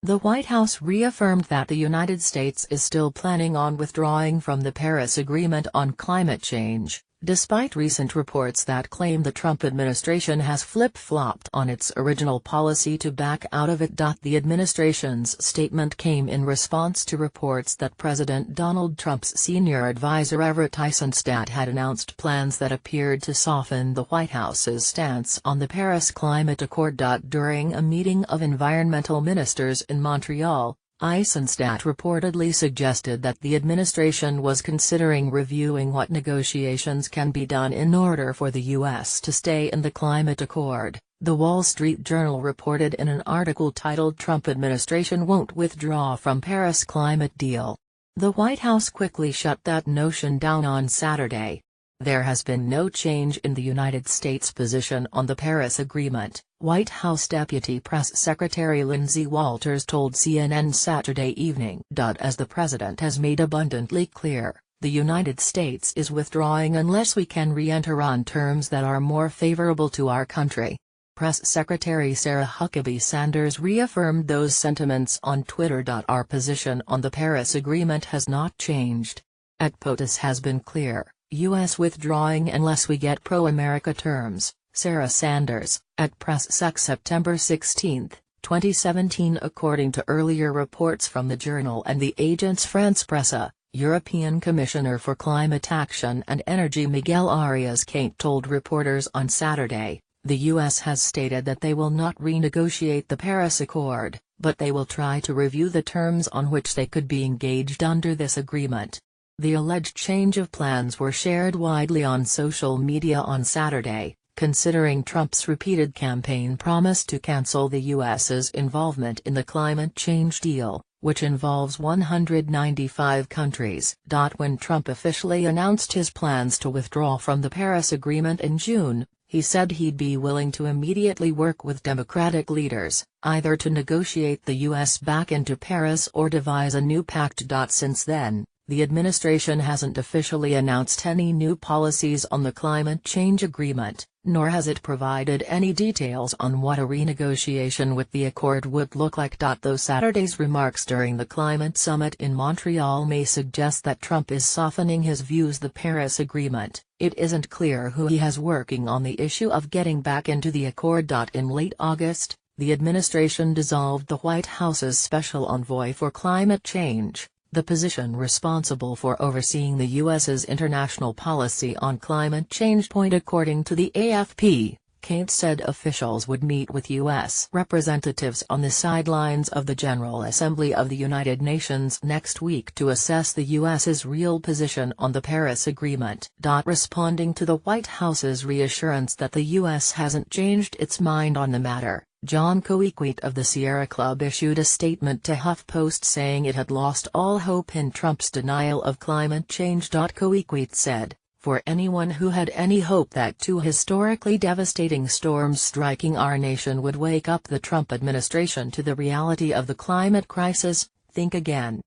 The White House reaffirmed that the United States is still planning on withdrawing from the Paris Agreement on climate change, despite recent reports that claim the Trump administration has flip-flopped on its original policy to back out of it. The administration's statement came in response to reports that President Donald Trump's senior advisor Everett Eisenstadt had announced plans that appeared to soften the White House's stance on the Paris Climate Accord. During a meeting of environmental ministers in Montreal, Eisenstadt reportedly suggested that the administration was considering reviewing what negotiations can be done in order for the U.S. to stay in the climate accord, The Wall Street Journal reported in an article titled "Trump Administration Won't Withdraw from Paris Climate Deal." The White House quickly shut that notion down on Saturday. There has been no change in the United States' position on the Paris Agreement, White House Deputy Press Secretary Lindsay Walters told CNN Saturday evening. As the president has made abundantly clear, the United States is withdrawing unless we can re-enter on terms that are more favorable to our country. Press Secretary Sarah Huckabee Sanders reaffirmed those sentiments on Twitter. Our position on the Paris Agreement has not changed. At POTUS has been clear. U.S. withdrawing unless we get pro-America terms, Sarah Sanders, at PressSec September 16, 2017. According to earlier reports from the Journal and the Agence France-Presse, European Commissioner for Climate Action and Energy Miguel Arias-Cañete told reporters on Saturday, the U.S. has stated that they will not renegotiate the Paris Accord, but they will try to review the terms on which they could be engaged under this agreement. The alleged change of plans were shared widely on social media on Saturday, considering Trump's repeated campaign promise to cancel the U.S.'s involvement in the climate change deal, which involves 195 countries. When Trump officially announced his plans to withdraw from the Paris Agreement in June, he said he'd be willing to immediately work with Democratic leaders, either to negotiate the U.S. back into Paris or devise a new pact. Since then, the administration hasn't officially announced any new policies on the climate change agreement, nor has it provided any details on what a renegotiation with the accord would look like. Though Saturday's remarks during the climate summit in Montreal may suggest that Trump is softening his views on the Paris Agreement, it isn't clear who he has working on the issue of getting back into the accord. In late August, the administration dissolved the White House's special envoy for climate change, the position responsible for overseeing the U.S.'s international policy on climate change. According to the AFP, Cañete said officials would meet with U.S. representatives on the sidelines of the General Assembly of the United Nations next week to assess the U.S.'s real position on the Paris Agreement. Responding to the White House's reassurance that the U.S. hasn't changed its mind on the matter, John Coequete of the Sierra Club issued a statement to HuffPost saying it had lost all hope in Trump's denial of climate change. Coequete said, "For anyone who had any hope that two historically devastating storms striking our nation would wake up the Trump administration to the reality of the climate crisis, think again."